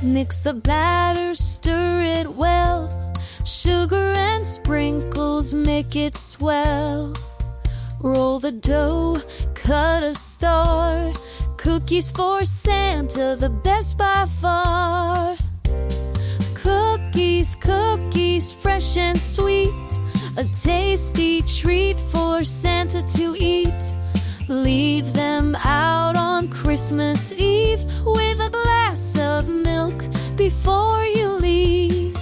Mix the batter, stir it well. Sugar and sprinkles make it swell. Roll the dough, cut a star. Cookies for Santa, the best by far. Cookies, cookies, fresh and sweet. A tasty treat for Santa to eat. Leave them out on Christmas Eve with a glass of milk before you leave.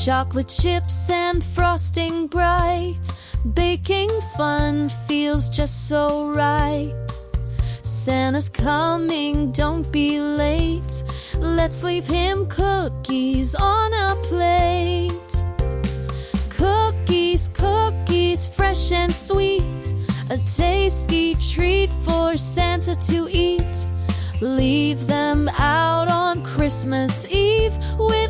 Chocolate chips and frosting bright. Baking fun feels just so right. Santa's coming, don't be late. Let's leave him cookies on a plate. Cookies, cookies, fresh and sweet. A tasty treat for Santa to eat. Leave them out on Christmas Eve with